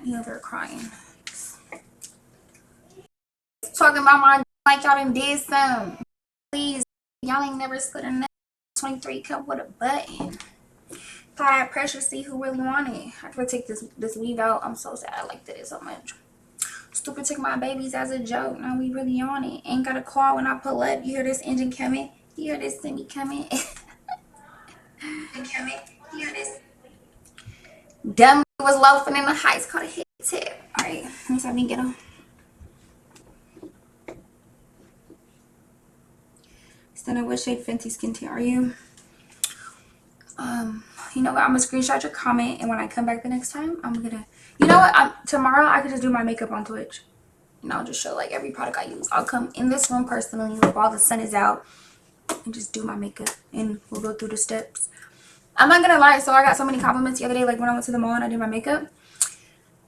You over crying. Talking about my like y'all done did some. Please, y'all ain't never slid a neck. 23 cup with a button. Thought I had pressure to see who really wanted it. I gotta take this weave out. I'm so sad. I liked it so much. Stupid took my babies as a joke. Now we really on it. Ain't got a call when I pull up. You hear this engine coming? You hear this semi coming? You hear this? Dumb was loafing in the heights. Caught a hit tip. Alright, let me see if I can get him. Stunna, what shade Fenty skin tint are you? You know what? I'm gonna screenshot your comment, and when I come back the next time, I'm gonna. You know what? Tomorrow I could just do my makeup on Twitch, and I'll just show like every product I use. I'll come in this room personally, like while the sun is out, and just do my makeup, and we'll go through the steps. I'm not gonna lie. So I got so many compliments the other day, like when I went to the mall and I did my makeup,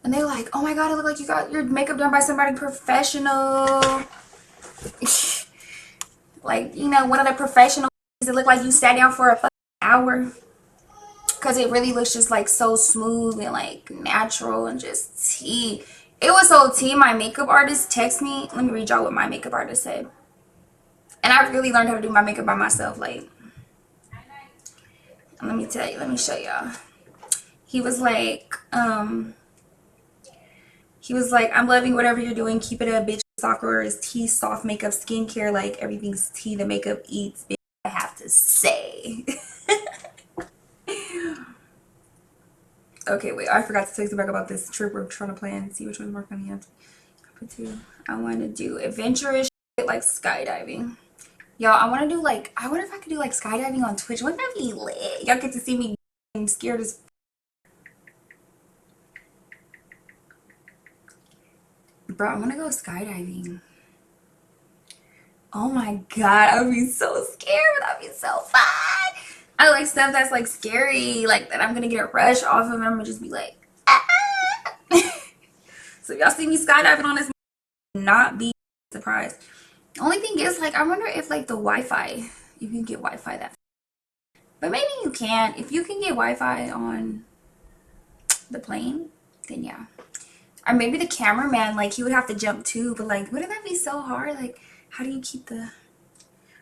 and they're like, "Oh my god, it looked like you got your makeup done by somebody professional." Like, you know, one of the professionals. It looked like you sat down for a fucking hour. Because it really looks just like so smooth and like natural and just tea. It was so tea. My makeup artist texted me. Let me read y'all what my makeup artist said. And I really learned how to do my makeup by myself. Like, let me tell you. Let me show y'all. He was like, I'm loving whatever you're doing. Keep it a bitch. Sakura is tea, soft makeup, skincare. Like, everything's tea. The makeup eats. Bitch, I have to say. Okay, wait, I forgot to text you back about this trip we're trying to plan. See which one's more funny. I want to do adventurous shit like skydiving. Y'all, I want to do like, I wonder if I could do like skydiving on Twitch. Wouldn't that be lit? Y'all get to see me getting scared as. Bro, I want to go skydiving. Oh my god, I would be so scared, but that'd be so fun. I like stuff that's like scary, like that I'm gonna get a rush off of, and I'm gonna just be like, ah. So if y'all see me skydiving on this, not be surprised. The only thing is, like, I wonder if like the Wi-Fi, if you can get Wi-Fi that, but maybe you can. If you can get Wi-Fi on the plane, then yeah. Or maybe the cameraman, like, he would have to jump too, but like, wouldn't that be so hard? Like, how do you keep the?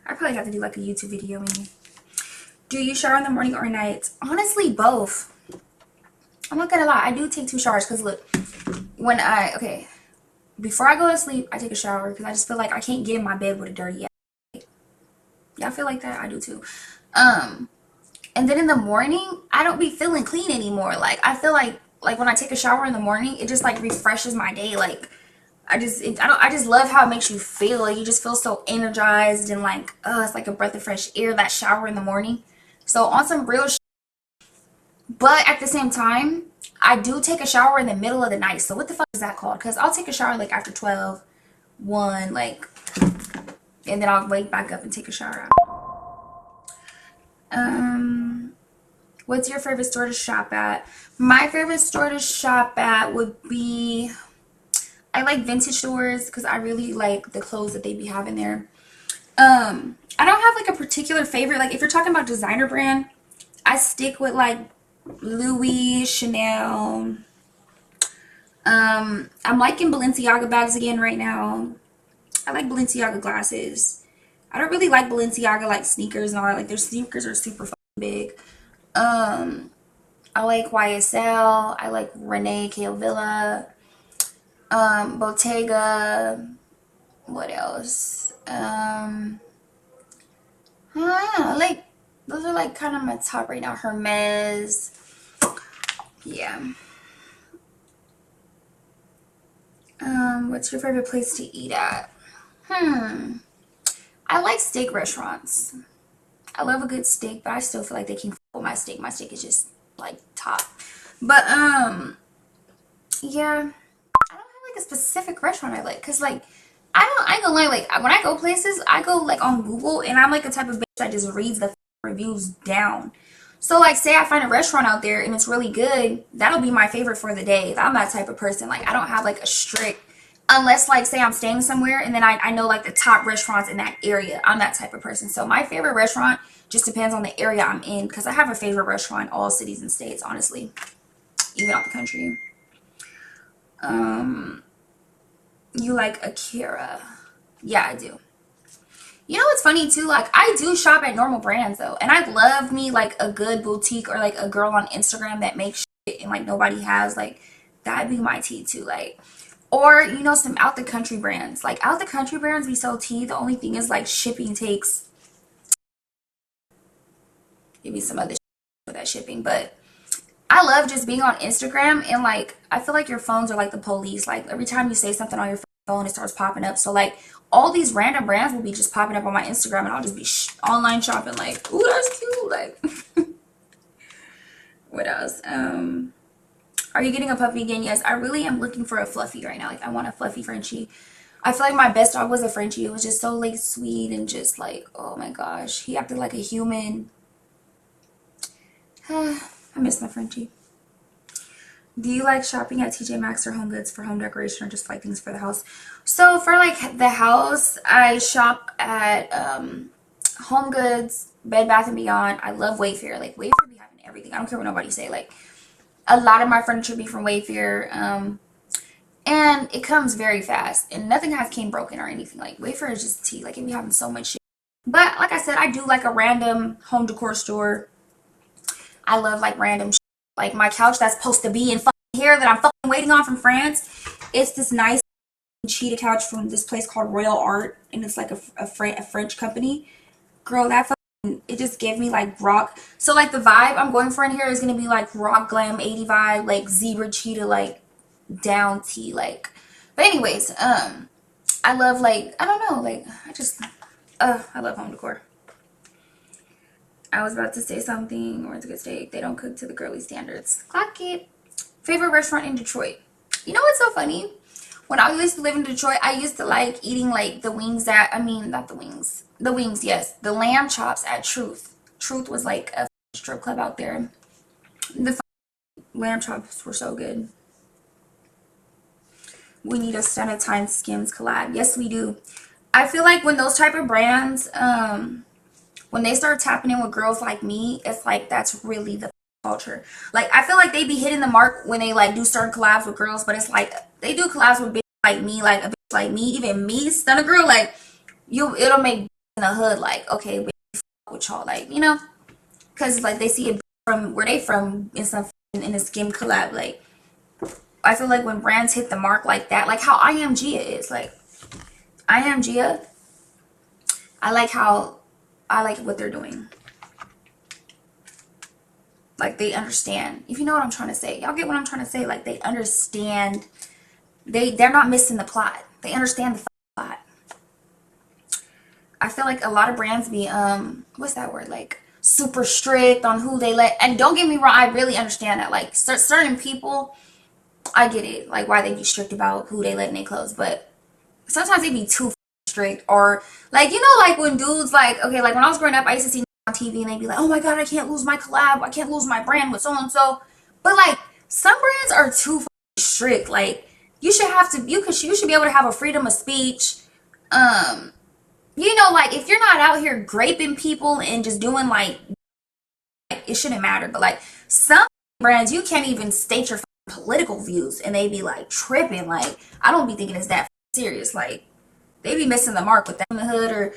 I probably have to do like a YouTube video maybe. Do you shower in the morning or night? Honestly, both. I'm not gonna lie, I do take 2 showers because look, when before I go to sleep, I take a shower because I just feel like I can't get in my bed with a dirty ass. Y'all feel like that? I do too. And then in the morning, I don't be feeling clean anymore. Like, I feel like when I take a shower in the morning, it just like refreshes my day. Like, I just love how it makes you feel. Like, you just feel so energized and like, it's like a breath of fresh air, that shower in the morning. So on some real but at the same time, I do take a shower in the middle of the night. So what the fuck is that called? Because I'll take a shower like after 12, 1, like, and then I'll wake back up and take a shower out. What's your favorite store to shop at? My favorite store to shop at would be, I like vintage stores because I really like the clothes that they be having there. I don't have like a particular favorite. Like, if you're talking about designer brand, I stick with like Louis, Chanel. I'm liking Balenciaga bags again right now. I like Balenciaga glasses. I don't really like Balenciaga like sneakers and all that. Like, their sneakers are super fucking big. I like YSL. I like Renee Calvilla. Bottega. What else? Like, those are like kind of my top right now. Hermes. Yeah. What's your favorite place to eat at? I like steak restaurants. I love a good steak, but I still feel like they can f my steak. My steak is just like top. But yeah, I don't have like a specific restaurant I like, cause like I ain't gonna lie, like when I go places, I go like on Google, and I'm like the type of bitch that just reads the reviews down. So like, say I find a restaurant out there and it's really good, that'll be my favorite for the day. I'm that type of person. Like, I don't have like a strict, unless like say I'm staying somewhere and then I know like the top restaurants in that area. I'm that type of person. So my favorite restaurant just depends on the area I'm in, because I have a favorite restaurant in all cities and states, honestly, even out the country. You like Akira. Yeah, I do. You know what's funny too? Like I do shop at normal brands though. And I love me like a good boutique or like a girl on Instagram that makes shit and like nobody has. Like that'd be my tea too. Like or you know some out the country brands. Like out the country brands be so tea. The only thing is like shipping takes maybe some other shit for that shipping. But I love just being on Instagram and like I feel like your phones are like the police. Like every time you say something on your phone, it starts popping up. So like all these random brands will be just popping up on my Instagram, and I'll just be online shopping. Like, ooh, that's cute. Like, what else? Are you getting a puppy again? Yes, I really am looking for a fluffy right now. Like, I want a fluffy Frenchie. I feel like my best dog was a Frenchie. It was just so like sweet and just like, oh my gosh, he acted like a human. I miss my Frenchie. Do you like shopping at TJ Maxx or Home Goods for home decoration or just like things for the house? So for like the house, I shop at Home Goods, Bed Bath & Beyond. I love Wayfair. Like Wayfair be having everything. I don't care what nobody say. Like a lot of my furniture be from Wayfair. And it comes very fast. And nothing has came broken or anything. Like Wayfair is just tea. Like it be having so much shit. But like I said, I do like a random home decor store. I love like random shit. Like my couch that's supposed to be in fucking here that I'm fucking waiting on from France. It's this nice cheetah couch from this place called Royal Art, and it's like a French company. Girl, that fucking, it just gave me like rock. So like the vibe I'm going for in here is gonna be like rock glam 80 vibe, like zebra cheetah, like down tea, like. But anyways, I love like I don't know, like I love home decor. I was about to say something, or it's a good steak. They don't cook to the girly standards. Clock it. Favorite restaurant in Detroit? You know what's so funny? When I used to live in Detroit, I used to like eating like the wings at, I mean, not the wings. The wings, yes. The lamb chops at Truth. Truth was like a strip club out there. The lamb chops were so good. We need a Stunna Time Skims collab. Yes, we do. I feel like when those type of brands, when they start tapping in with girls like me, it's like that's really the culture. Like I feel like they be hitting the mark when they like do certain collabs with girls, but it's like they do collabs with bitches like me, like a bitch like me, even me, Stunna girl, like it'll make in the hood like okay, bitch, with y'all, like you know, because like they see it from where they from in some in a skim collab. Like I feel like when brands hit the mark like that, like how I Am Gia is, like I Am Gia, I like what they're doing. Like they understand. If you know what I'm trying to say. Y'all get what I'm trying to say? Like they understand. They're not missing the plot. They understand the plot. I feel like a lot of brands be what's that word? Like super strict on who they let. And don't get me wrong, I really understand that. Like certain people, I get it. Like why they be strict about who they let in their clothes, but sometimes they be too strict. Or like you know, like when dudes like okay, like when I was growing up, I used to see on TV and they'd be like, oh my god, I can't lose my collab, I can't lose my brand with so and so. But like some brands are too strict. Like you should have to, you should be able to have a freedom of speech. You know, like if you're not out here graping people and just doing like it shouldn't matter. But like some brands, you can't even state your political views and they be like tripping. Like I don't be thinking it's that serious. Like they be missing the mark with that in the hood or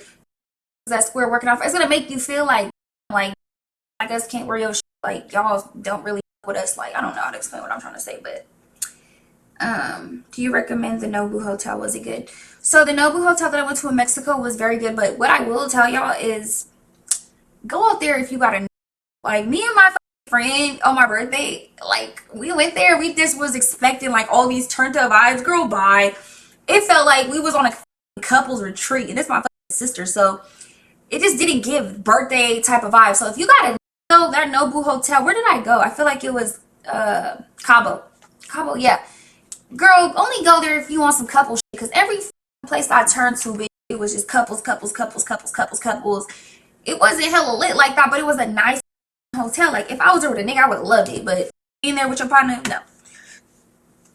that square working off. It's gonna make you feel like I guess can't wear your shit. Like y'all don't really with us. Like I don't know how to explain what I'm trying to say, but do you recommend the Nobu Hotel? Was it good? So the Nobu Hotel that I went to in Mexico was very good, but what I will tell y'all is go out there if you got a like me and my friend on my birthday, like we went there, we just was expecting like all these turned up vibes. Girl, bye. It felt like we was on a couples retreat, and it's my sister, so it just didn't give birthday type of vibe. So if you got a that Nobu Hotel, where did I go? I feel like it was Cabo, yeah. Girl, only go there if you want some couple shit, because every place I turned to, it was just couples. It wasn't hella lit like that, but it was a nice hotel. Like if I was there with a nigga, I would have loved it, but being there with your partner, no.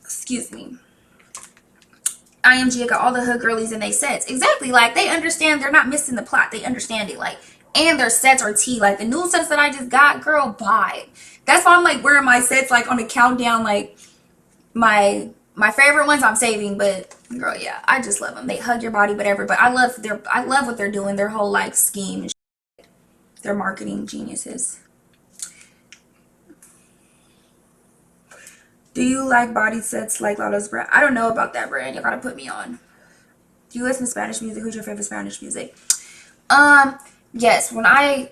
Excuse me. IMG got all the hood girlies in their sets. Exactly. Like they understand, they're not missing the plot. They understand it. Like, and their sets are tea. Like the new sets that I just got, girl, bye. That's why I'm like wearing my sets like on the countdown, like my My favorite ones I'm saving, but girl, yeah, I just love them. They hug your body, whatever. But I love what they're doing. Their whole like scheme and their marketing geniuses. Do you like body sets like Lalo's brand? I don't know about that brand. You gotta put me on. Do you listen to Spanish music? Who's your favorite Spanish music? Yes. When I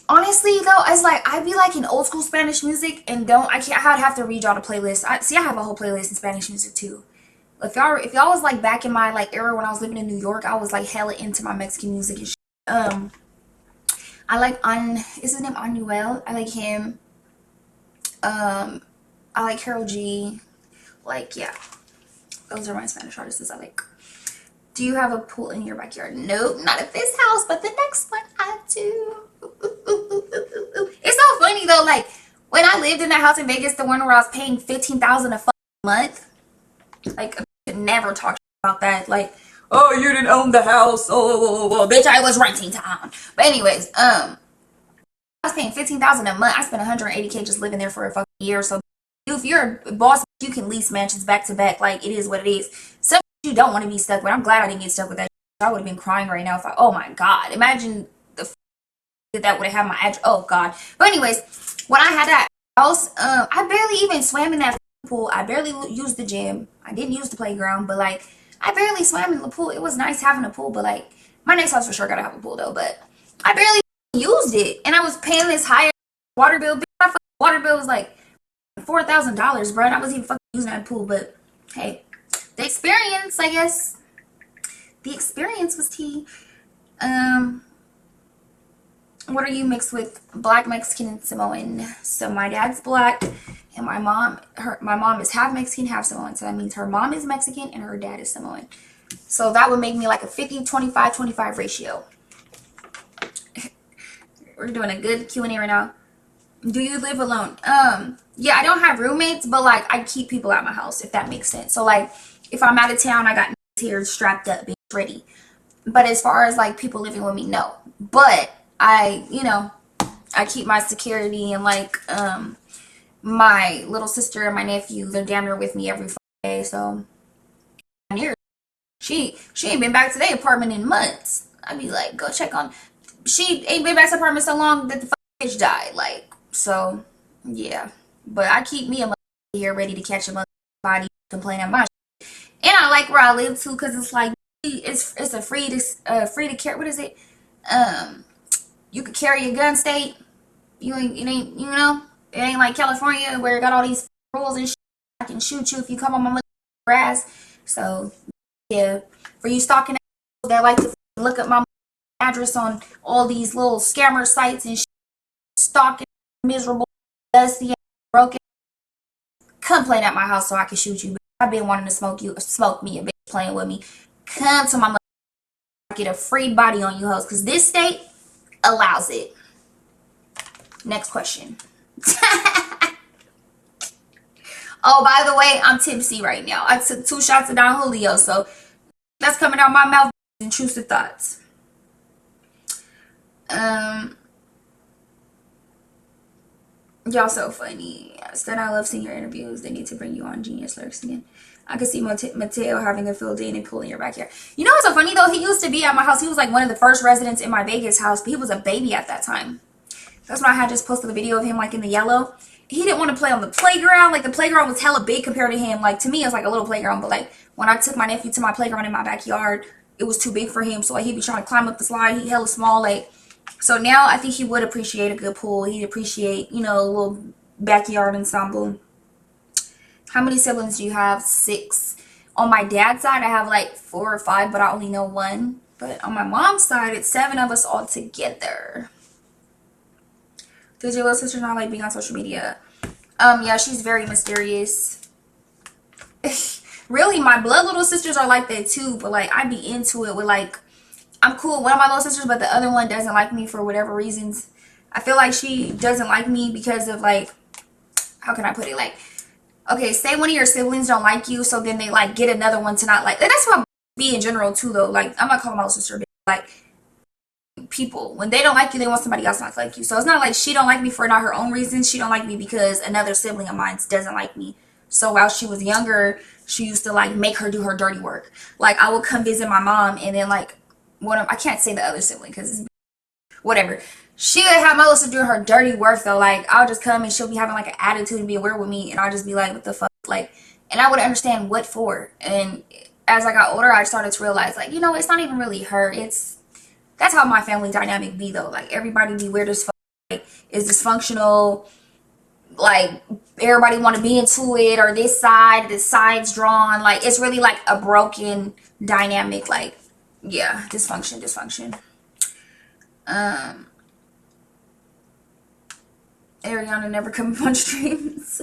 honestly though, it's like I be liking old school Spanish music and I can't. I'd have to read y'all the playlist. I have a whole playlist in Spanish music too. If y'all was like back in my like era when I was living in New York, I was like hella into my Mexican music and shit. I like is his name Anuel? I like him. I like Karol G. Like, yeah. Those are my Spanish artists I like. Do you have a pool in your backyard? Nope, not at this house, but the next one I do. It's so funny though, like when I lived in that house in Vegas, the one where I was paying $15,000 a month, like I could never talk about that. Like, oh, you didn't own the house. Oh, bitch, I was renting town. But anyways, I was paying $15,000 a month. I spent $180K just living there for a fucking year. So if you're a boss, you can lease mansions back to back. Like, it is what it is. Some you don't want to be stuck with. I'm glad I didn't get stuck with that. I would have been crying right now if oh my god, imagine the that would have had my address. Oh god. But anyways, when I had that house, I barely even swam in that pool. I barely used the gym. I didn't use the playground, but like I barely swam in the pool. It was nice having a pool, but like my next house for sure gotta have a pool though. But I barely used it, and I was paying this higher water bill. My water bill was like $4,000, bro. And I wasn't even fucking using that pool, but hey, the experience, I guess. The experience was tea. What are you mixed with? Black, Mexican, and Samoan. So my dad's black, and my mom is half Mexican, half Samoan. So that means her mom is Mexican and her dad is Samoan. So that would make me like a 50-25-25 ratio. We're doing a good Q&A right now. Do you live alone? Yeah, I don't have roommates, but like I keep people at my house, if that makes sense. So like if I'm out of town, I got here strapped up, being ready. But as far as like people living with me, no. But I keep my security, and like my little sister and my nephew, they're down there with me every Friday. So she ain't been back to their apartment in months. I'd be like, go check on. She ain't been back to the apartment so long that the bitch died. Like, so yeah. But I keep me a here ready to catch a body complain at my shit. And I like where I live too, because it's like it's a free to carry. What is it? You could carry a gun state. It ain't like California where it got all these rules and shit. I can shoot you if you come on my grass. So yeah, for you stalking that like to look up my address on all these little scammer sites and shit, stalking miserable, dusty, broken. Come play at my house so I can shoot you. I've been wanting to smoke me, a bitch playing with me. Come to my mother, get a free body on you hoes, because this state allows it. Next question. Oh, by the way, I'm tipsy right now. I took 2 shots of Don Julio, so that's coming out my mouth. Intrusive thoughts. Y'all so funny. Stunna, I love seeing your interviews. They need to bring you on Genius Lurks again. I could see Mateo having a field day and pool in your backyard. You know what's so funny though? He used to be at my house. He was like one of the first residents in my Vegas house, but he was a baby at that time. That's when I had just posted a video of him like in the yellow. He didn't want to play on the playground. Like the playground was hella big compared to him. Like to me, it was like a little playground. But like when I took my nephew to my playground in my backyard, it was too big for him. So like he'd be trying to climb up the slide. He hella small. Like, so now I think he would appreciate a good pool. He'd appreciate, a little backyard ensemble. How many siblings do you have? 6. On my dad's side, I have like 4 or 5, but I only know 1. But on my mom's side, it's 7 of us all together. Does your little sister not like being on social media? Yeah, she's very mysterious. Really, my blood little sisters are like that too, but like I be into it with like, I'm cool with one of my little sisters, but the other one doesn't like me for whatever reasons. I feel like she doesn't like me because of like, how can I put it? Like, okay, say one of your siblings don't like you, so then they like get another one to not like. That's what I be in general too though. Like, I'm not calling my little sister a bitch. Like, people, when they don't like you, they want somebody else not to like you. So it's not like she don't like me for not her own reasons. She don't like me because another sibling of mine doesn't like me. So while she was younger, she used to like make her do her dirty work. Like I would come visit my mom, and then like one of, I can't say the other sibling because it's whatever. She would have my sister doing her dirty work though. Like I'll just come and she'll be having like an attitude and be weird with me, and I'll just be like, what the fuck? Like, and I wouldn't understand what for. And as I got older, I started to realize like, you know, it's not even really her. It's, that's how my family dynamic be though. Like everybody be weird as fuck. Like, is dysfunctional. Like everybody want to be into it, or this side's drawn. Like it's really like a broken dynamic. Like yeah, dysfunction. Ariana never come upon streams.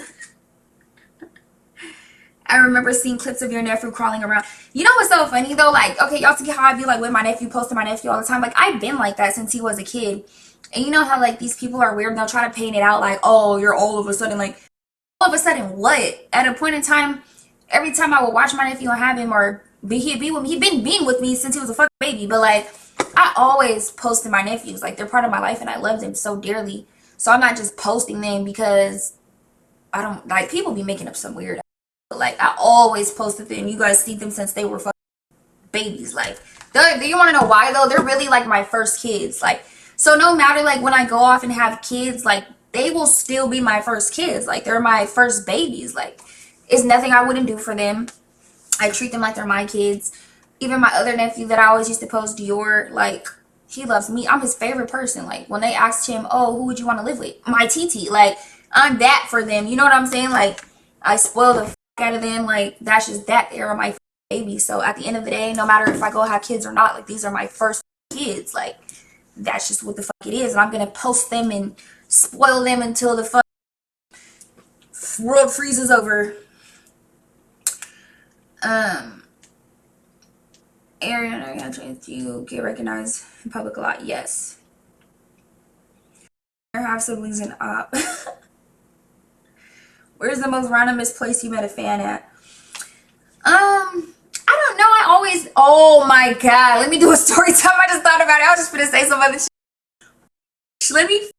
I remember seeing clips of your nephew crawling around. You know what's so funny though? Like, okay, y'all see how I be like with my nephew, posting my nephew all the time. Like, I've been like that since he was a kid. And you know how like these people are weird and they'll try to paint it out like, oh, you're all of a sudden like, all of a sudden what? At a point in time, every time I would watch my nephew and have him, or he'd be with me, he'd been being with me since he was a fucking baby. But like, I always posted my nephews. Like, they're part of my life and I love them so dearly. So I'm not just posting them because I don't, like, people be making up some weird. But like, I always posted them. You guys see them since they were fucking babies. Like, do you want to know why though? They're really like my first kids. Like, so no matter like when I go off and have kids, like they will still be my first kids. Like they're my first babies. Like it's nothing I wouldn't do for them. I treat them like they're my kids. Even my other nephew that I always used to post, Dior, like he loves me. I'm his favorite person. Like when they asked him, oh, who would you want to live with? My TT. Like I'm that for them. You know what I'm saying? Like I spoil the fuck out of them. Like that's just that. They're my babies. So at the end of the day, no matter if I go have kids or not, like these are my first kids. Like that's just what the fuck it is. And I'm going to post them and spoil them until the fuck world freezes over. Ariana, do you get recognized in public a lot? Yes. I have siblings in op. Where's the most randomest place you met a fan at? I don't know. I always, oh my god, let me do a story time. I just thought about it. I was just gonna say some other shit. Let me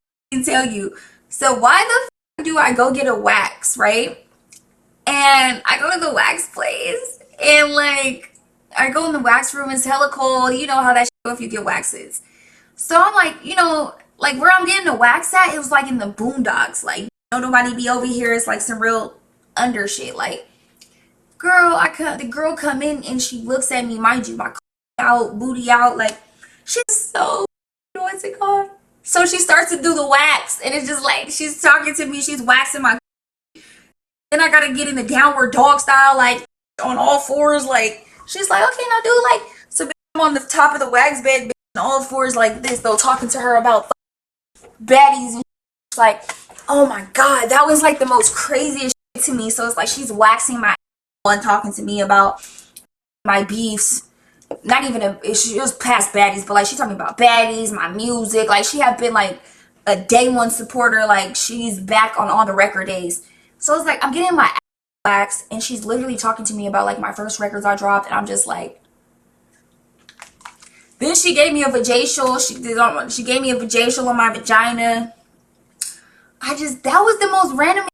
tell you. So why the f do I go get a wax, right? And I go to the wax place, and like I go in the wax room. It's hella cold. You know how that shit go if you get waxes. So I'm like, you know, like where I'm getting the wax at, it was like in the boondocks. Like, you know, nobody be over here. It's like some real under shit. Like, girl, the girl come in and she looks at me, mind you, my out, booty out, like she's so, what's it called? So she starts to do the wax, and it's just like she's talking to me, she's waxing my. Then I gotta get in the downward dog style, like on all fours, like she's like, okay, now do like so. I'm on the top of the wax bed, on all fours like this, though, talking to her about baddies and like, oh my god, that was like the most craziest shit to me. So it's like she's waxing my and talking to me about my beefs. Not even it was past baddies, but like she talking about baddies, my music. Like she had been like a day one supporter. Like she's back on all the record days. So it's like I'm getting my wax, and she's literally talking to me about like my first records I dropped, and I'm just like. Then she gave me a vajacial. She gave me a vajacial on my vagina. That was the most random.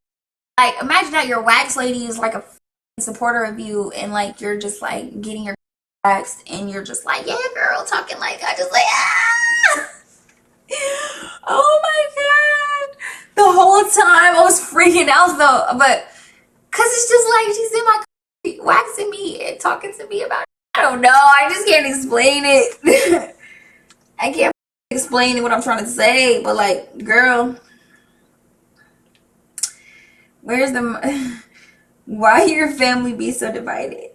Like imagine that your wax lady is like a supporter of you, and like you're just like getting your waxed, and you're just like, yeah, girl, talking like I just like oh my god, the whole time I was freaking out though, but cause it's just like she's in my waxing me and talking to me about it. I don't know, I just can't explain it. I can't explain what I'm trying to say, but like, girl, where's the why your family be so divided?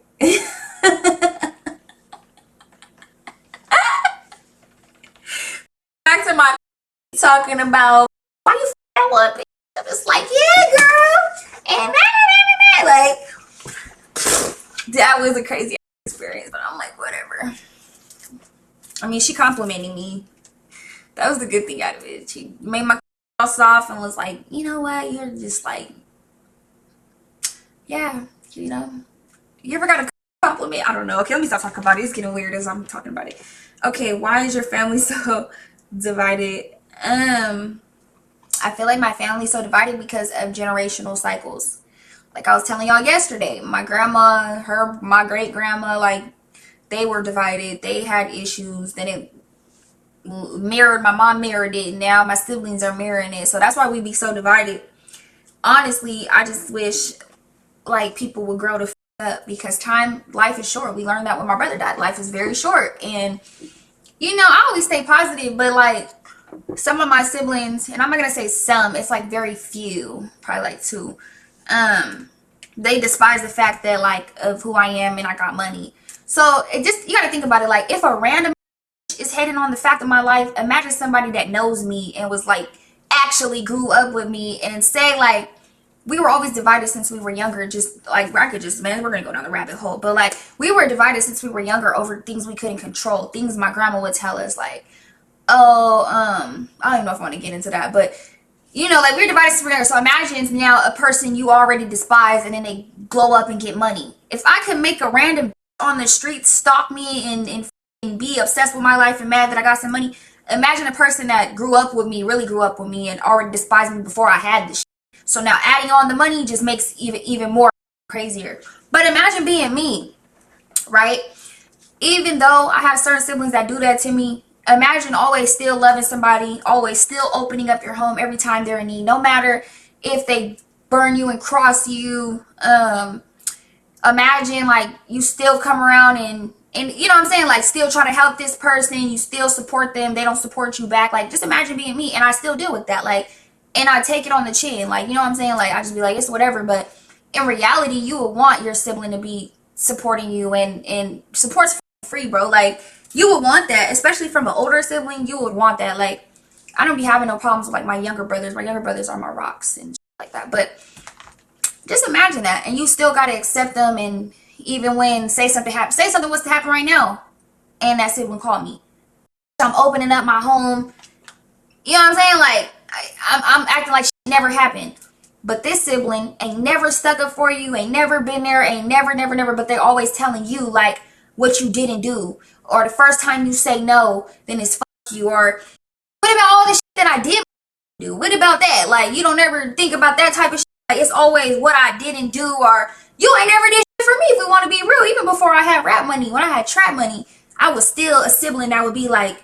Back to my talking about why you fell up. I'm just like, yeah, girl, and like that was a crazy experience, but I'm like, whatever. I mean, she complimenting me. That was the good thing out of it. She made my all soft and was like, you know what? You're just like, yeah, you know. You ever got a compliment? I don't know. Okay, let me stop talking about it. It's getting weird as I'm talking about it. Okay, why is your family so divided? I feel like my family's so divided because of generational cycles. Like I was telling y'all yesterday, my grandma, my great grandma, like they were divided. They had issues. Then it mirrored, my mom mirrored it. Now my siblings are mirroring it. So that's why we be so divided. Honestly, I just wish like people would grow the up, because life is short. We learned that when my brother died. Life is very short. And you know, I always stay positive, but like some of my siblings, and I'm not gonna say some, it's like very few, probably like two, they despise the fact that like of who I am and I got money. So it just, you gotta think about it, like if a random is hating on the fact of my life, imagine somebody that knows me and was like actually grew up with me, and say like we were always divided since we were younger. Just like I could just, man, we're gonna go down the rabbit hole, but like we were divided since we were younger over things we couldn't control, things my grandma would tell us like, oh, I don't even know if I want to get into that, but you know, like we're divided since we're younger. So imagine now a person you already despise and then they glow up and get money. If I could make a random on the street stalk me and be obsessed with my life and mad that I got some money, imagine a person that grew up with me, really grew up with me, and already despised me before I had this shit. So now adding on the money just makes even more crazier. But imagine being me, right? Even though I have certain siblings that do that to me, imagine always still loving somebody, always still opening up your home every time they're in need, no matter if they burn you and cross you. Imagine like you still come around and you know what I'm saying, like still try to help this person, you still support them, they don't support you back. Like just imagine being me, and I still deal with that, like, and I take it on the chin, like, you know what I'm saying, like I just be like, it's whatever. But in reality, you would want your sibling to be supporting you, and support's free, bro. Like you would want that, especially from an older sibling. You would want that. Like I don't be having no problems with like my younger brothers. My younger brothers are my rocks and shit like that. But just imagine that, and you still gotta accept them. And even when say something was to happen right now, and that sibling called me, I'm opening up my home. You know what I'm saying? Like I'm acting like shit never happened. But this sibling ain't never stuck up for you, ain't never been there, ain't never. But they're always telling you like what you didn't do, or the first time you say no, then it's fuck you. Or what about all the shit that I did do? What about that? Like you don't ever think about that type of shit. Like, it's always what I didn't do, or you ain't never did shit for me. If we want to be real, even before I had rap money, when I had trap money, I was still a sibling that would be like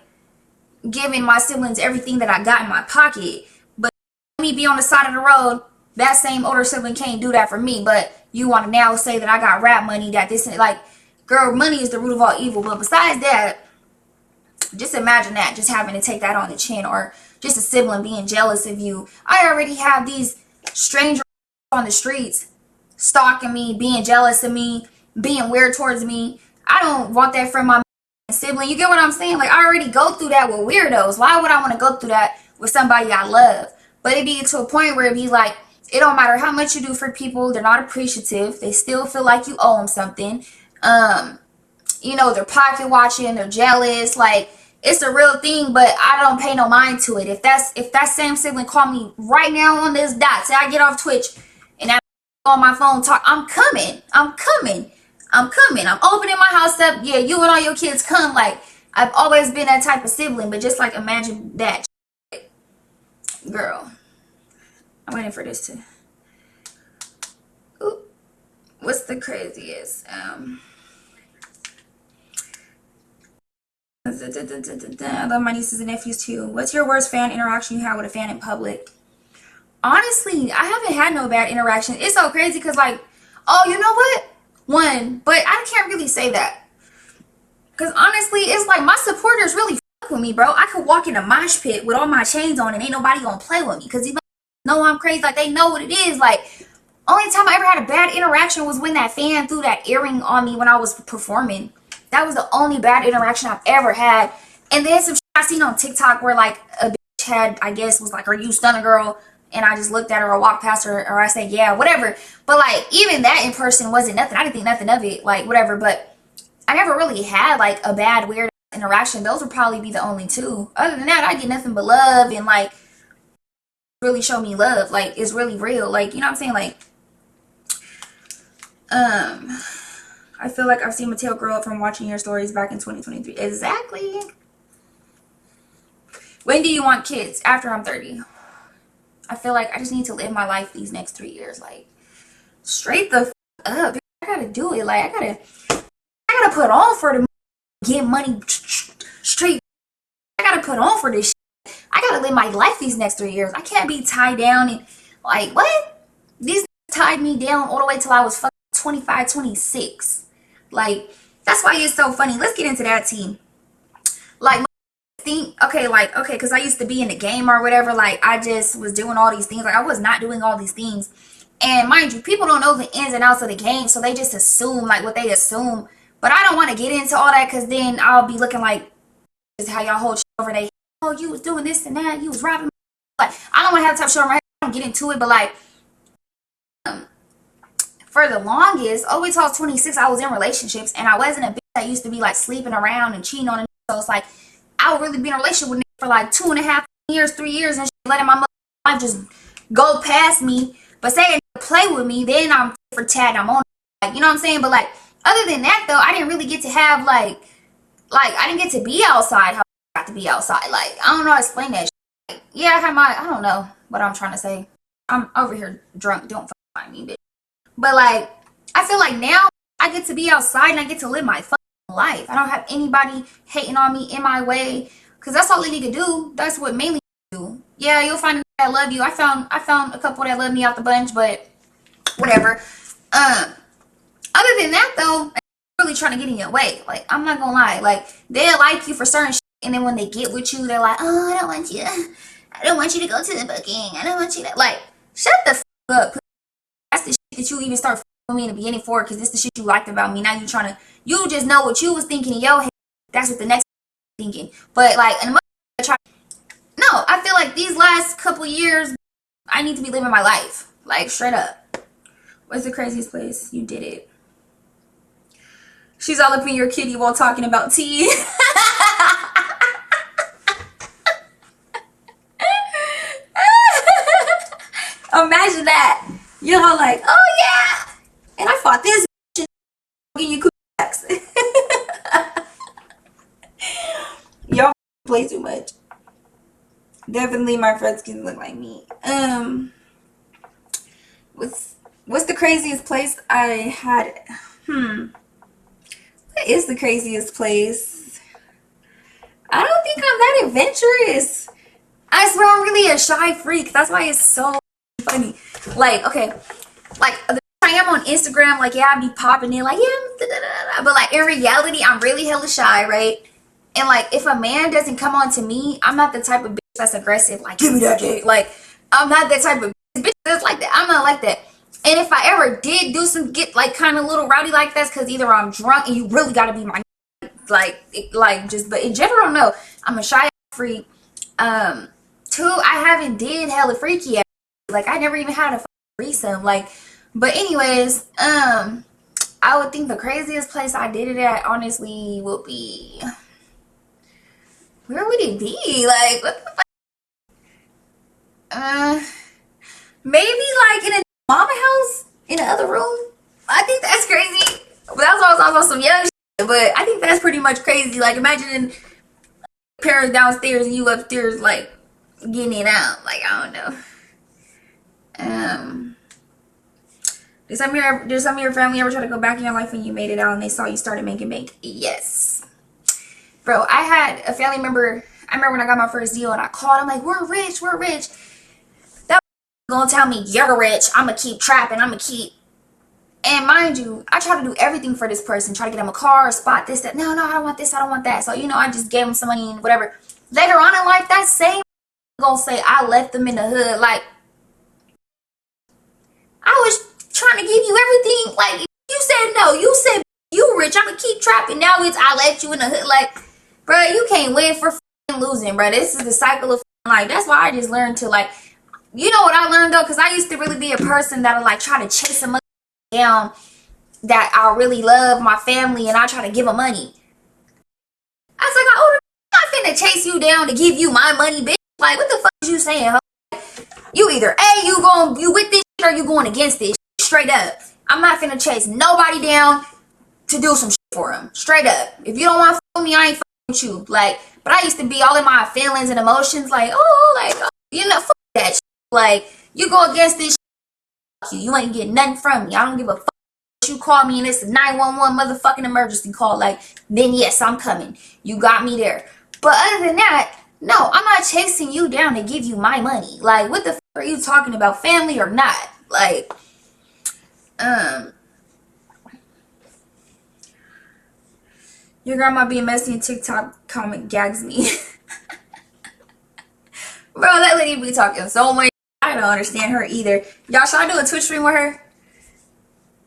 giving my siblings everything that I got in my pocket. But me be on the side of the road, that same older sibling can't do that for me. But you want to now say that I got rap money, that this, like, girl, money is the root of all evil. But besides that, just imagine that, just having to take that on the chin, or just a sibling being jealous of you. I already have these strangers on the streets stalking me, being jealous of me, being weird towards me. I don't want that from my sibling. You get what I'm saying? Like I already go through that with weirdos. Why would I want to go through that with somebody I love? But it be to a point where it be like, it don't matter how much you do for people, they're not appreciative. They still feel like you owe them something. You know, they're pocket watching, they're jealous. Like it's a real thing, but I don't pay no mind to it. If that same sibling call me right now on this dot, say I get off Twitch and I on my phone talk, I'm coming. I'm opening my house up. Yeah, you and all your kids come. Like I've always been that type of sibling. But just like imagine that, girl. I'm waiting for this to. Ooh, what's the craziest? I love my nieces and nephews too. What's your worst fan interaction you had with a fan in public? Honestly, I haven't had no bad interaction. It's so crazy because like, oh, you know what? One, but I can't really say that. Because honestly, it's like my supporters really fuck with me, bro. I could walk in a mosh pit with all my chains on and ain't nobody gonna play with me. Because even know I'm crazy, like they know what it is. Like, only time I ever had a bad interaction was when that fan threw that earring on me when I was performing. That was the only bad interaction I've ever had. And then some shit I seen on TikTok where like a bitch had, I guess, was like, are you Stunna girl? And I just looked at her or walked past her, or I said, yeah, whatever. But like, even that in person wasn't nothing. I didn't think nothing of it, like whatever. But I never really had like a bad, weird interaction. Those would probably be the only two. Other than that, I get nothing but love, and like really show me love. Like it's really real. Like, you know what I'm saying? Like, I feel like I've seen Mateo grow up from watching your stories back in 2023. Exactly. When do you want kids? After I'm 30. I feel like I just need to live my life these next 3 years. Like, Straight the up. I gotta do it. Like, I gotta put on for the get money straight. I gotta put on for this shit. I gotta live my life these next 3 years. I can't be tied down and like, what? These tied me down all the way till I was fucking 25, 26. Like, that's why it's so funny. Let's get into that team. Like, okay, because I used to be in the game or whatever. Like, I just was doing all these things. Like, I was not doing all these things. And mind you, people don't know the ins and outs of the game, so they just assume like what they assume. But I don't want to get into all that because then I'll be looking like this is how y'all hold shit over there. Oh, you was doing this and that. You was robbing me. Like, I don't want to have the type of shit on my head. I don't get into it, but like, for the longest, all the way till I was 26, I was in relationships, and I wasn't a bitch that used to be like sleeping around and cheating on a nigga. So it's like, I would really be in a relationship with a nigga for like 2.5 years, 3 years, and shit, letting my life just go past me. But say it play with me, then I'm for tat, I'm on, like, you know what I'm saying? But like, other than that though, I didn't really get to have like I didn't get to be outside how I got to be outside. Like, I don't know how to explain that shit. Like, yeah, I don't know what I'm trying to say. I'm over here drunk, don't find me, bitch. But like, I feel like now I get to be outside and I get to live my fucking life. I don't have anybody hating on me in my way, because that's all they need to do. That's what mainly do. Yeah, you'll find that love you. I found a couple that love me out the bunch, but whatever. Other than that though, I'm really trying to get in your way. Like, I'm not gonna lie. Like, they'll like you for certain shit, and then when they get with you, they're like, oh, I don't want you to go to the booking. I don't want you to, like, shut the fuck up. That's the shit that you even start with me in the beginning for, because this the shit you liked about me. Now you just know what you was thinking in your head. That's what the next thinking. But like, and no, I feel like these last couple years, I need to be living my life. Like, straight up. What's the craziest place you did it? She's all up in your kitty while talking about tea. Imagine that. You know, like, oh yeah, and I fought this bitch and you backs. Y'all play too much. Definitely my friends can look like me. What's the craziest place I had? What is the craziest place? I don't think I'm that adventurous. I swear I'm really a shy freak. That's why it's so funny. Like, okay, like the I am on Instagram, like, yeah, I be popping in, like, yeah, but like in reality, I'm really hella shy, right? And like, if a man doesn't come on to me, I'm not the type of bitch that's aggressive, like, give me that dick. Like, I'm not that type of bitch that's like that. I'm not like that. And if I ever did do get like kind of little rowdy like that, because either I'm drunk and you really gotta be my but in general, no, I'm a shy freak. Two, I haven't did hella freaky yet. Like, I never even had a threesome. Like, but anyways, I would think the craziest place I did it at, honestly, would be, where would it be? Like, what the fuck? Maybe like in a mama house in the other room. I think that's crazy. But that's also some young shit. But I think that's pretty much crazy. Like, imagine parents downstairs and you upstairs, like, getting it out. Like, I don't know. Did some of your family ever try to go back in your life when you made it out and they saw you started making bank? Yes. Bro, I had a family member. I remember when I got my first deal and I called him like, we're rich. That gonna tell me you're rich. I'm gonna keep trapping. I'm gonna keep. And mind you, I try to do everything for this person. Try to get him a car, a spot, this, that. No, I don't want this. I don't want that. So, you know, I just gave him some money and whatever. Later on in life, that same gonna say I left them in the hood. Like, I was trying to give you everything. Like, you said no. You said you rich. I'm gonna keep trapping. Now it's I left you in the hood. Like, bro, you can't win for losing, bro. This is the cycle of life. That's why I just learned to, like, you know what I learned though, because I used to really be a person that'll like try to chase a down that I really love my family and I try to give them money. I was like, oh, I'm not finna chase you down to give you my money, bitch. Like, what the fuck is you saying, huh? You either you with this shit or you going against this shit, straight up. I'm not finna chase nobody down to do some shit for them, straight up. If you don't want to fuck with me, I ain't fucking with you. Like, but I used to be all in my feelings and emotions, like, oh, like, you know, fuck that shit. Like, you go against this shit, You ain't getting nothing from me. I don't give a fuck. You call me and it's a 911 motherfucking emergency call, like, then yes, I'm coming. You got me there. But other than that, no, I'm not chasing you down to give you my money. Like, what the fuck are you talking about, family or not? Like, your grandma being messy in TikTok comment gags me. Bro, that lady be talking so much. I don't understand her either. Y'all, should I do a Twitch stream with her?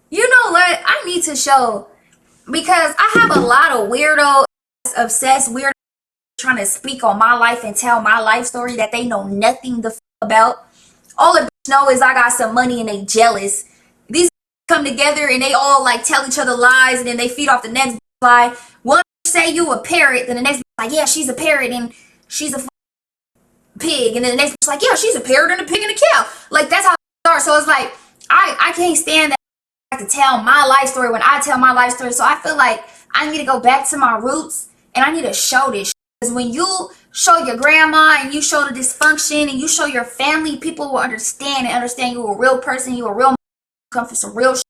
You know what? I need to show, because I have a lot of weirdo, obsessed weirdo trying to speak on my life and tell my life story that they know nothing the about. All the bitch know is I got some money and they jealous. These come together and they all like tell each other lies, and then they feed off the next lie. One say you a parrot, then the next like, yeah, she's a parrot and she's a pig, and then the next like, yeah, she's a parrot and a pig and a cow. Like, that's how it starts. So it's like, I can't stand that I have to tell my life story when I tell my life story. So I feel like I need to go back to my roots and I need to show this. Because when you show your grandma and you show the dysfunction and you show your family, people will understand and understand you a real person, you a real come from some real shit,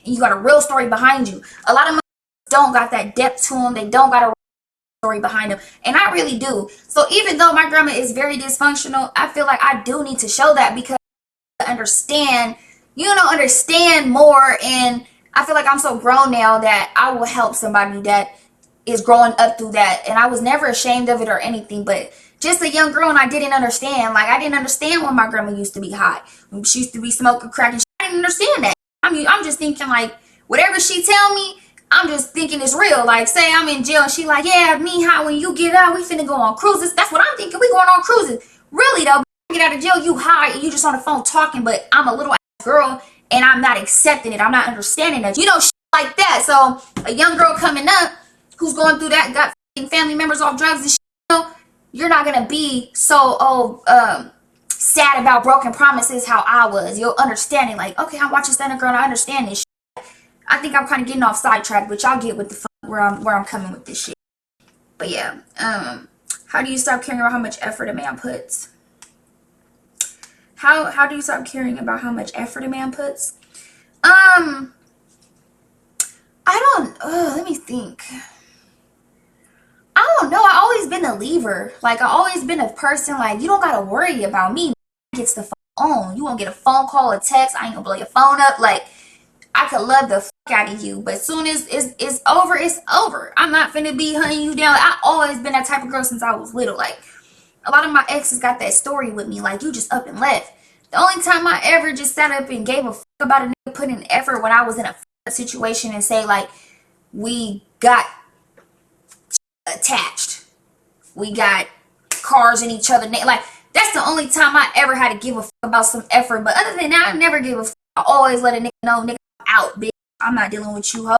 and you got a real story behind you. A lot of don't got that depth to them. They don't got a story behind them, and I really do. So even though my grandma is very dysfunctional, I feel like I do need to show that, because I understand, understand more. And I feel like I'm so grown now that I will help somebody that is growing up through that. And I was never ashamed of it or anything, but just a young girl, and I didn't understand. Like, I didn't understand when my grandma used to be hot. When she used to be smoking crack and shit. I didn't understand that. I'm just thinking like, whatever she tell me, I'm just thinking it's real. Like, say I'm in jail and she like, yeah, me, how when you get out, we finna go on cruises. That's what I'm thinking. We going on cruises. Really though, get out of jail, you high and you just on the phone talking, but I'm a little ass girl and I'm not accepting it. I'm not understanding it. Shit like that. So a young girl coming up who's going through that, got family members off drugs and shit, you're not gonna be so sad about broken promises how I was. You'll understand it. Like, okay, I'm watching Stunna Girl and I understand this shit. I think I'm kind of getting off sidetrack, but y'all get what the fuck where I'm coming with this shit. But yeah, how do you stop caring about how much effort a man puts? How do you stop caring about how much effort a man puts? I don't. Let me think. I don't know. I always been a leaver. Like, I always been a person like, you don't gotta worry about me. Gets the phone. You won't get a phone call or text. I ain't gonna blow your phone up. Like, I could love the fuck out of you, but as soon as it's over, it's over. I'm not finna be hunting you down. I always been that type of girl since I was little. Like, a lot of my exes got that story with me. Like, you just up and left. The only time I ever just sat up and gave a fuck about a nigga putting in effort when I was in a situation and say like, we got attached, we got cars in each other. Like, that's the only time I ever had to give a fuck about some effort. But other than that, I never give a fuck. I always let a nigga know, nigga, out, bitch. I'm not dealing with you, ho.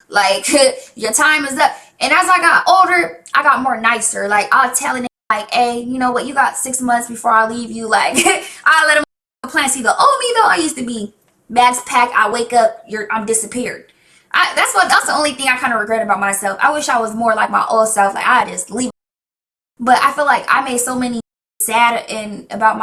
Like, your time is up. And as I got older, I got more nicer. Like, I'll tell a nigga, like, hey, you know what? You got 6 months before I leave you. Like, I let him plan. See, the old me though, I used to be bags packed. I wake up, I'm disappeared. That's the only thing I kind of regret about myself. I wish I was more like my old self. Like, I just leave. But I feel like I made so many sad and about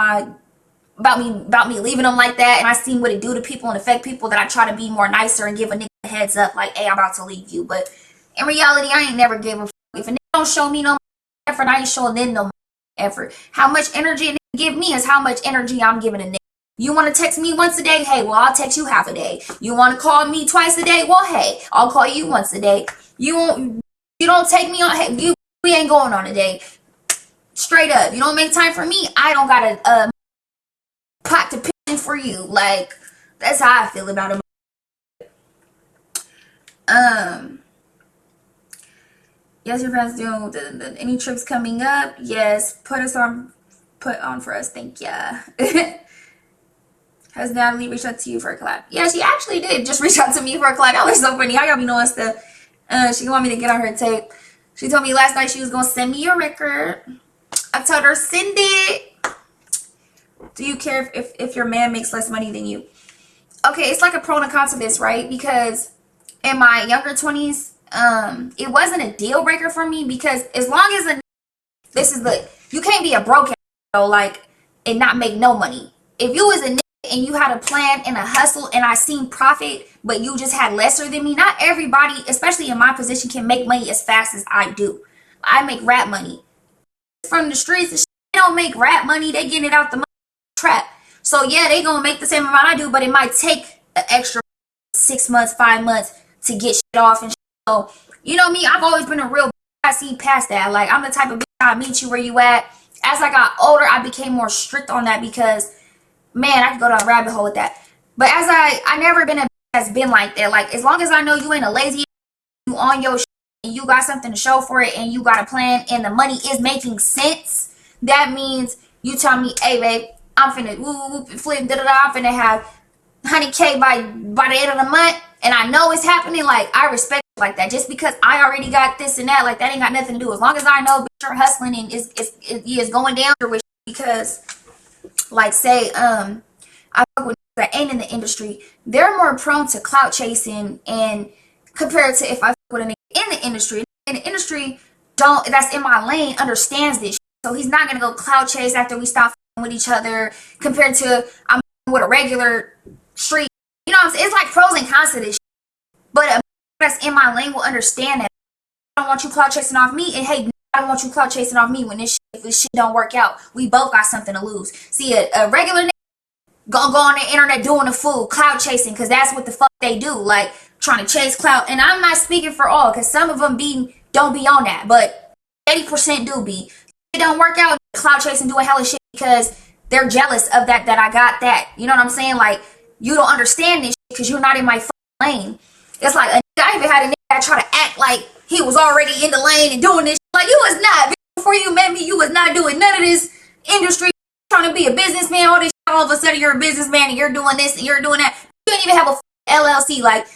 me leaving them like that, and I seen what it do to people and affect people, that I try to be more nicer and give a nigga a heads up, like, hey, I'm about to leave you. But in reality, I ain't never give a fuck. If a nigga don't show me no effort, I ain't showing them no effort. How much energy a nigga give me is how much energy I'm giving a nigga. You want to text me once a day? Hey, well, I'll text you half a day. You want to call me twice a day? Well, hey, I'll call you once a day. You don't take me on, hey, we ain't going on a day. Straight up. You don't make time for me, I don't got a pot to pick for you. Like, that's how I feel about it. Yes, your friends do. Any trips coming up? Yes. Put on for us. Thank ya. Has Natalie reached out to you for a collab? Yeah, she actually did just reach out to me for a collab. Y'all are so funny. How y'all be knowing stuff? She want me to get on her tape. She told me last night she was gonna send me a record. I told her, send it. Do you care if your man makes less money than you? Okay, it's like a pro and a con to this, right? Because in my younger 20s, it wasn't a deal breaker for me, because as long as you can't be a broke ass, like, and not make no money. If you was a nigga and you had a plan and a hustle and I seen profit, but you just had lesser than me. Not everybody, especially in my position, can make money as fast as I do. I make rap money from the streets and shit. They don't make rap money. They getting it out the trap. So yeah, they gonna make the same amount I do, but it might take an extra 6 months, 5 months to get shit off and shit. So you know me, I've always been a real. I see past that. Like I'm the type of bitch I meet you where you at. As I got older, I became more strict on that because, man, I could go down a rabbit hole with that. But as I never been a bitch that's been like that. Like as long as I know you ain't a lazy, you on your shit and you got something to show for it and you got a plan and the money is making sense, that means you tell me, hey babe, I'm finna whoop flip I'm finna have 100K by the end of the month, and I know it's happening. Like I respect it like that. Just because I already got this and that, like that ain't got nothing to do. As long as I know bitch, you're hustling and is going down with because, like say I fuck with that ain't in the industry, they're more prone to clout chasing and compared to if I fuck with a nigga in the industry. In the industry, don't that's in my lane understands this shit. So he's not gonna go clout chase after we stop with each other compared to I'm with a regular street. You know what I'm saying? It's like pros and cons to this shit. But a that's in my lane will understand that. I don't want you clout chasing off me, and hey, I don't want you clout chasing off me when if this shit don't work out. We both got something to lose. See, a regular nigga gonna go on the internet doing a fool, clout chasing, because that's what the fuck they do. Like, trying to chase clout. And I'm not speaking for all, because some of them don't be on that, but 80% do be. It don't work out, clout chasing, doing hella shit because they're jealous of that I got that. You know what I'm saying? Like, you don't understand this shit because you're not in my fucking lane. It's like, I even had a nigga that try to act like he was already in the lane and doing this shit. Like, you was not. Before you met me, you was not doing none of this industry, trying to be a businessman, all this shit. All of a sudden, you're a businessman and you're doing this and you're doing that. You don't even have a LLC. Like,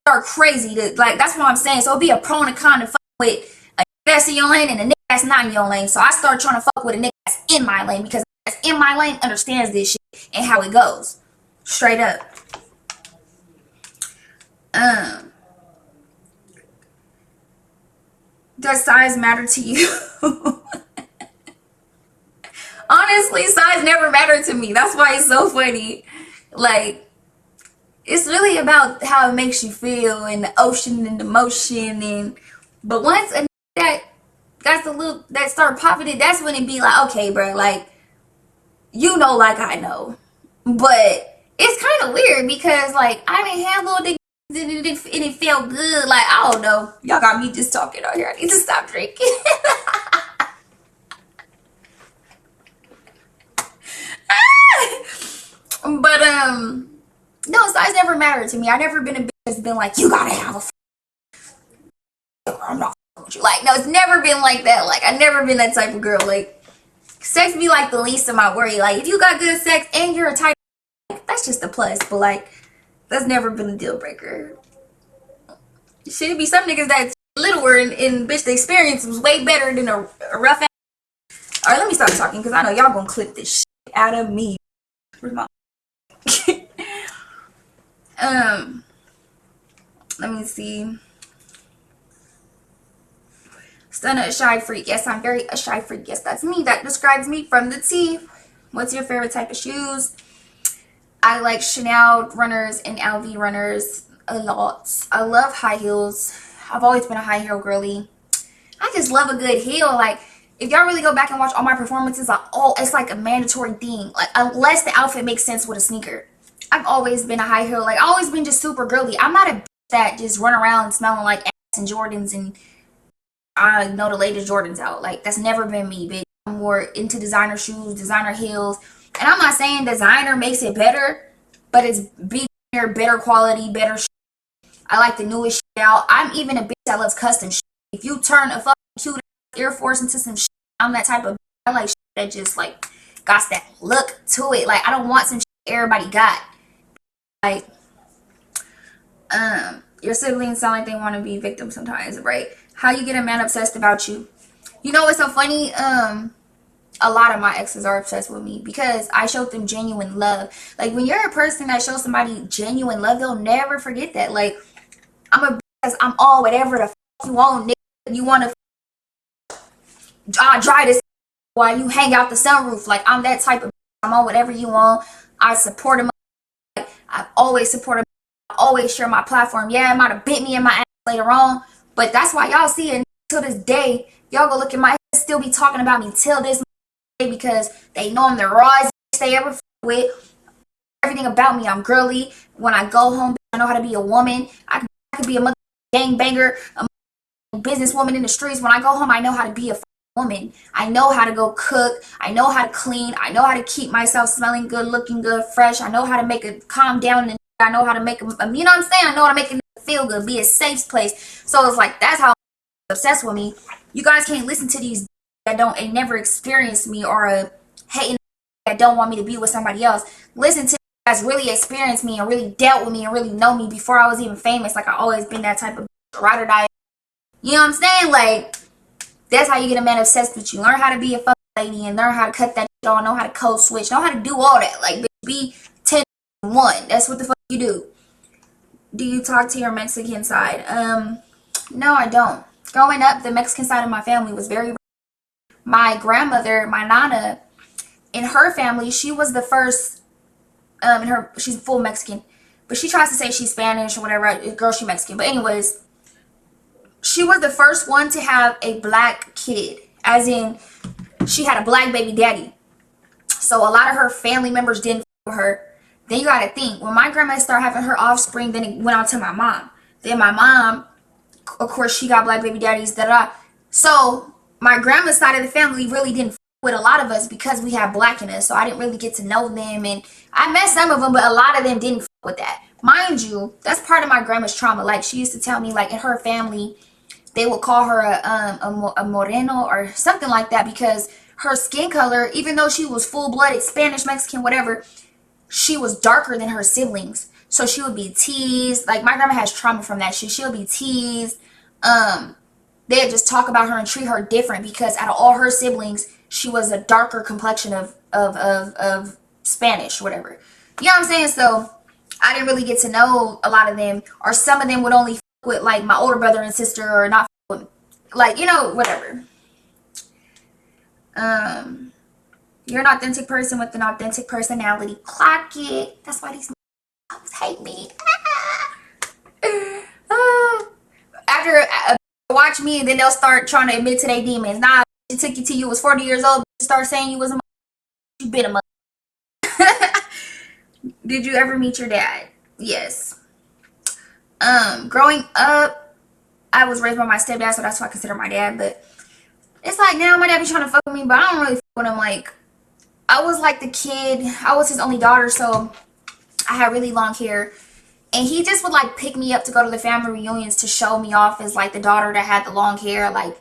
are crazy. Like, that's what I'm saying. So, it'd be a pro and a con to fuck with a nigga that's in your lane and a nigga that's not in your lane. So, I started trying to fuck with a nigga that's in my lane because that's in my lane understands this shit and how it goes. Straight up. Does size matter to you? Honestly, size never mattered to me. That's why it's so funny. Like, it's really about how it makes you feel and the ocean and the motion. But once a that got the little that start popping it, that's when it be like, okay, bro, like, you know, like I know. But it's kind of weird because, like, I didn't have little dick and it felt good. Like, I don't know. Y'all got me just talking out here. I need to stop drinking. But no, size never mattered to me. I never been a bitch that's been like, you gotta have a I'm not with you. Like, no, it's never been like that. Like, I never been that type of girl. Like, sex be like the least of my worry. Like, if you got good sex and you're a type, like, that's just a plus. But like, that's never been a deal breaker. Should it be some niggas that littler and bitch, the experience was way better than a rough ass. Alright, let me stop talking because I know y'all gonna clip this shit out of me. Where's my let me see. Stunna, a shy freak. Yes, I'm very a shy freak. Yes, that's me. That describes me from the T. What's your favorite type of shoes? I like Chanel runners and LV runners a lot. I love high heels. I've always been a high heel girly. I just love a good heel. Like, if y'all really go back and watch all my performances, it's like a mandatory thing. Like, unless the outfit makes sense with a sneaker. I've always been a high heel. Like, I've always been just super girly. I'm not a bitch that just run around smelling like ass and Jordans and I know the latest Jordans out. Like, that's never been me, bitch. I'm more into designer shoes, designer heels. And I'm not saying designer makes it better, but it's better quality, better shit. I like the newest shit out. I'm even a bitch that loves custom shit. If you turn a fucking cute Air Force into some shit, I'm that type of bitch. I like shit that just, like, got that look to it. Like, I don't want some shit everybody got. Like, your siblings sound like they want to be victims sometimes, right? How you get a man obsessed about you? You know what's so funny? A lot of my exes are obsessed with me because I showed them genuine love. Like, when you're a person that shows somebody genuine love, they'll never forget that. Like, I'm all whatever the fuck you want, nigga. You want to dry this while you hang out the sunroof. Like, I'm that type of I'm on whatever you want. I support him. I've always supported him. I always share my platform. Yeah, it might have bit me in my ass later on, but that's why y'all see it till this day. Y'all go look at my head, still be talking about me till this day because they know I'm the rawest they ever with. Everything about me, I'm girly. When I go home, I know how to be a woman. I could be a mother gangbanger, a businesswoman in the streets. When I go home, I know how to be a woman. I know how to go cook. I know how to clean. I know how to keep myself smelling good, looking good, fresh. I know how to make it calm down, and I know how to make them, you know what I'm saying? I know how to make it feel good, be a safe place. So it's like, that's how I'm obsessed with me. You guys can't listen to these that ain't never experienced me, or hating that don't want me to be with somebody else. Listen to guys really experienced me and really dealt with me and really know me before I was even famous. Like, I always been that type of ride or die. You know what I'm saying? Like, that's how you get a man obsessed with you. Learn how to be a fucking lady and learn how to cut that shit on, know how to code switch, know how to do all that. Like, be 10-1. That's what the fuck you do. Do you talk to your Mexican side? No, I don't. Growing up, the Mexican side of my family was very... My grandmother, my nana, in her family, she was the first... she's full Mexican. But she tries to say she's Spanish or whatever. Girl, she's Mexican. But anyways... She was the first one to have a black kid, as in she had a black baby daddy. So a lot of her family members didn't for her. Then you gotta think, when my grandma started having her offspring, then it went on to my mom. Then my mom, of course, she got black baby daddies, So my grandma's side of the family really didn't with a lot of us because we had black in us. So I didn't really get to know them, and I met some of them, but a lot of them didn't with that. Mind you, that's part of my grandma's trauma. Like, she used to tell me, like, in her family, they would call her a moreno or something like that because her skin color, even though she was full-blooded Spanish, Mexican, whatever, she was darker than her siblings. So she would be teased. Like, my grandma has trauma from that shit. She'll be teased. They'd just talk about her and treat her different because out of all her siblings, she was a darker complexion of Spanish, whatever. You know what I'm saying? So I didn't really get to know a lot of them, or some of them would only with like my older brother and sister, or not with, like, you know, whatever. You're an authentic person with an authentic personality. Clock it. That's why these hate me. After watch me, and then they'll start trying to admit to their demons. Nah, it took you till you was 40 years old to start saying you was a you been a mother. Did you ever meet your dad? Yes. Growing up, I was raised by my stepdad, so that's why I consider my dad. But it's like now my dad be trying to fuck with me, but I don't really fuck with him. Like, I was like the kid. I was his only daughter, so I had really long hair. And he just would like pick me up to go to the family reunions to show me off as like the daughter that had the long hair. Like,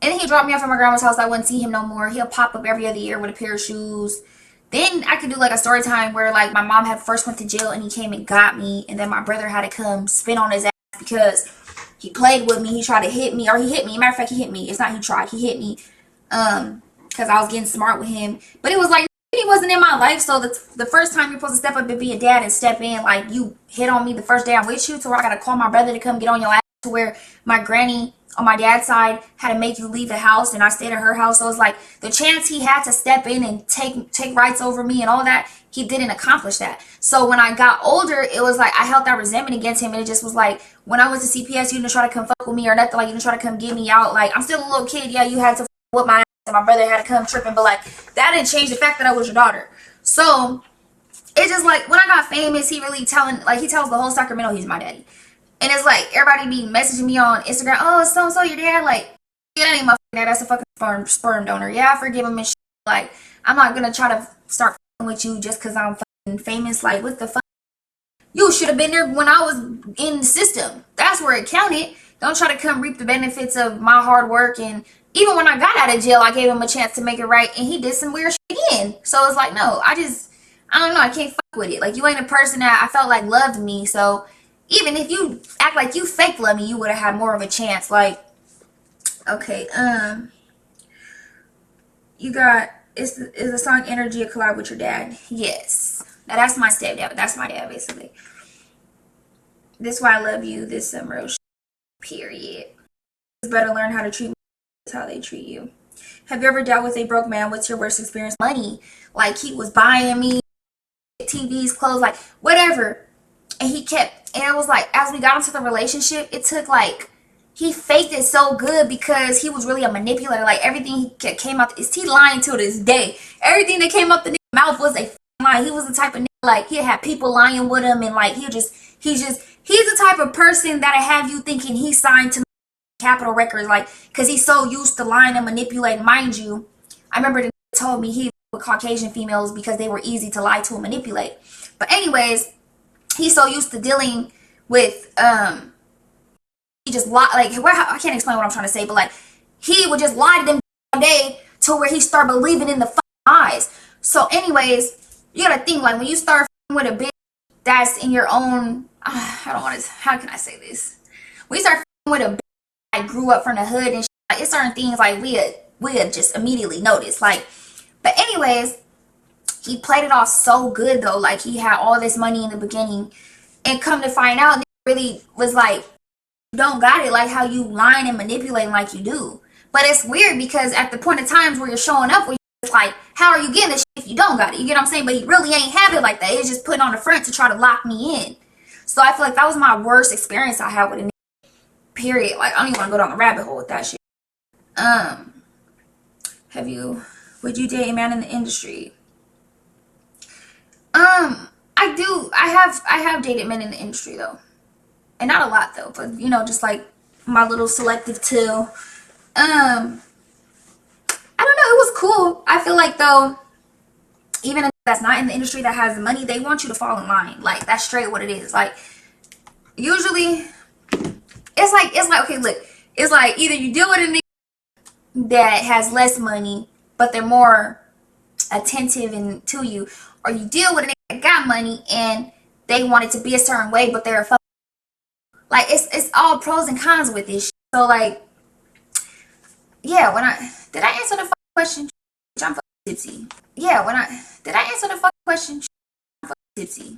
and then he dropped me off at my grandma's house. I wouldn't see him no more. He'll pop up every other year with a pair of shoes. Then I could do like a story time where like my mom had first went to jail and he came and got me, and then my brother had to come spin on his ass because he played with me. He tried to hit me, or he hit me. Matter of fact, he hit me. It's not he tried. He hit me because I was getting smart with him. But it was like he wasn't in my life, so the first time you're supposed to step up and be a dad and step in, like, you hit on me the first day I'm with you, to where I gotta call my brother to come get on your ass, to where my granny on my dad's side had to make you leave the house and I stayed at her house. So it's like the chance he had to step in and take rights over me and all that, he didn't accomplish that. So when I got older, it was like I held that resentment against him, and it just was like, when I went to CPS, you didn't try to come fuck with me or nothing. Like, you didn't try to come get me out. Like, I'm still a little kid. Yeah, you had to whip my ass and my brother had to come tripping, but like, that didn't change the fact that I was your daughter. So it's just like, when I got famous, he really he tells the whole Sacramento he's my daddy. And it's like, everybody be messaging me on Instagram, oh, so your dad. Like, yeah, that ain't my dad. That's a fucking sperm donor. Yeah, I forgive him and shit. Like, I'm not gonna try to start with you just because I'm fucking famous. Like, what the fuck? You should have been there when I was in the system. That's where it counted. Don't try to come reap the benefits of my hard work. And even when I got out of jail, I gave him a chance to make it right, and he did some weird shit again. So it's like, no, I don't know. I can't fuck with it. Like, you ain't a person that I felt like loved me. So even if you act like you fake love me, you would have had more of a chance. Like, okay, you got, is the song Energy a collab with your dad? Yes. Now that's my stepdad. That's my dad, basically. This is why I love you. This is some real shit. Period. It's better learn how to treat me. That's how they treat you. Have you ever dealt with a broke man? What's your worst experience? Money. Like, he was buying me TVs, clothes, like whatever. And he kept, and it was like, as we got into the relationship, it took like, he faked it so good because he was really a manipulator. Like everything he came out, is he lying to this day? Everything that came out the mouth was a lie. He was the type of like, he had people lying with him, and like he's the type of person that'll have you thinking he signed to Capitol Records, like, because he's so used to lying and manipulating. Mind you, I remember the told me he with Caucasian females because they were easy to lie to and manipulate. But anyways, he's so used to dealing with he just lie, like, I can't explain what I'm trying to say, but like he would just lie to them all day to where he start believing in the lies. So anyways, you gotta think, like, when you start with a bitch that's in your own, I don't want to, how can I say this, when you start with a bitch that grew up from the hood and shit, like, it's certain things like we had just immediately noticed, like. But anyways, he played it off so good though, like he had all this money in the beginning, and come to find out, it really was like, you don't got it, like how you lying and manipulating like you do. But it's weird because at the point of times where you're showing up, where it's like, how are you getting this shit if you don't got it? You get what I'm saying? But he really ain't have it like that. It's just putting on the front to try to lock me in. So I feel like that was my worst experience I had with a nigga, period. Like, I don't even want to go down the rabbit hole with that shit. Would you date a man in the industry? I do. I have dated men in the industry though. And not a lot though, but you know, just like my little selective two. I don't know, it was cool. I feel like though, even if that's not in the industry that has the money, they want you to fall in line. Like, that's straight what it is. Like, usually it's like okay, look, it's like either you deal with a nigga that has less money but they're more attentive and to you, or you deal with a nigga that got money and they want it to be a certain way but they're a like, it's all pros and cons with this shit. So like, yeah, did I answer the question? I'm fucking tipsy. Yeah, did I answer the fucking question? I'm fucking tipsy.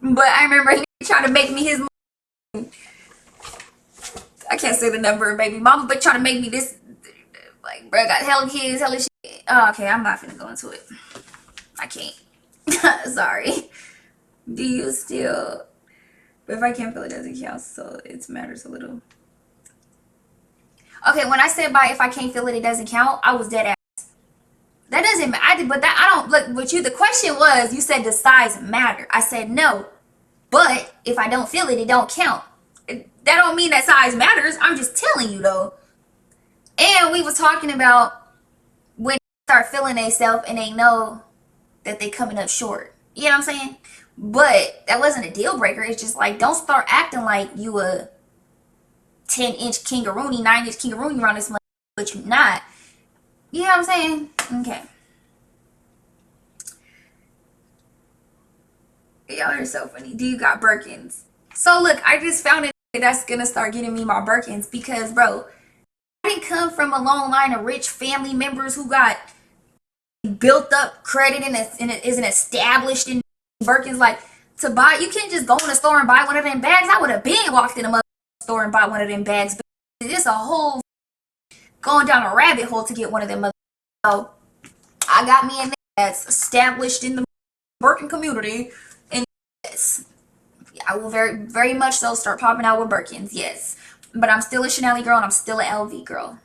But I remember he trying to make me his, I can't say the number, baby mama, but trying to make me this, like, bro, got hella kids, hella shit. Oh, okay, I'm not finna go into it. I can't. Sorry. Do you still, but if I can't feel it doesn't count, so it matters a little. Okay, when I said by if I can't feel it, it doesn't count, I was dead ass. That doesn't matter, but that, I don't, look, with you, the question was, you said does size matter? I said no, but if I don't feel it, it don't count. That don't mean that size matters, I'm just telling you though. And we were talking about when they start feeling themselves and they know that they coming up short. You know what I'm saying? But that wasn't a deal breaker. It's just like, don't start acting like you a 10-inch kingaroony, 9-inch kingaroony around this month, but you not. You know what I'm saying? Okay. Y'all are so funny. Do you got Birkins? So look, I just found it that's gonna start getting me my Birkins because, bro, I didn't come from a long line of rich family members who got built up credit and isn't established in Birkins. Like, to buy, you can't just go in the store and buy one of them bags. I would have been walked in a store and bought one of them bags. But it's a whole going down a rabbit hole to get one of them. So I got me in there that's established in the Birkin community, and yes, I will very, very much so start popping out with Birkins. Yes, but I'm still a Chanel girl and I'm still an LV girl.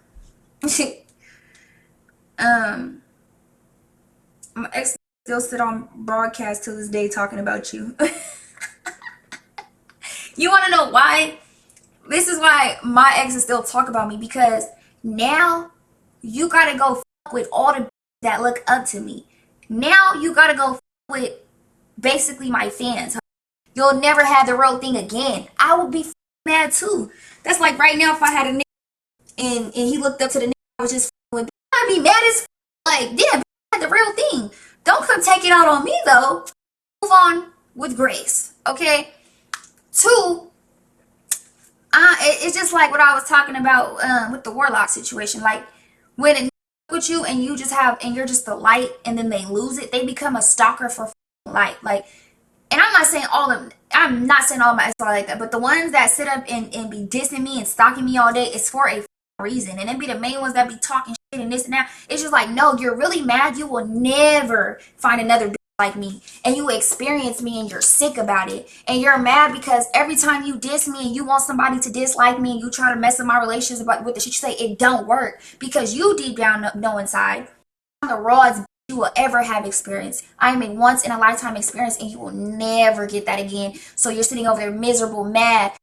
My ex still sit on broadcast to this day talking about you. You want to know why? This is why my exes still talk about me, because now you gotta go fuck with all the that look up to me. Now you gotta go fuck with basically my fans. You'll never have the real thing again. I would be mad too. That's like right now if I had a nigga and he looked up to the nigga I was just with, I'd be mad as like, damn, I had the real thing. Don't come take it out on me though. Move on with grace, okay? Two, it's just like what I was talking about with the warlock situation. Like, when a nigga with you and you're just the light, and then they lose it, they become a stalker for light. Like, and I'm not saying all of them, I'm not saying all my exes are like that, but the ones that sit up and be dissing me and stalking me all day is for a reason. And then be the main ones that be talking shit and this and that. It's just like, no, you're really mad. You will never find another bitch like me, and you experience me and you're sick about it, and you're mad because every time you diss me and you want somebody to dislike me and you try to mess up my relations about with the shit you say, it don't work because you deep down know inside I'm the rawest you will ever have experienced. I am a once in a lifetime experience and you will never get that again. So you're sitting over there miserable, mad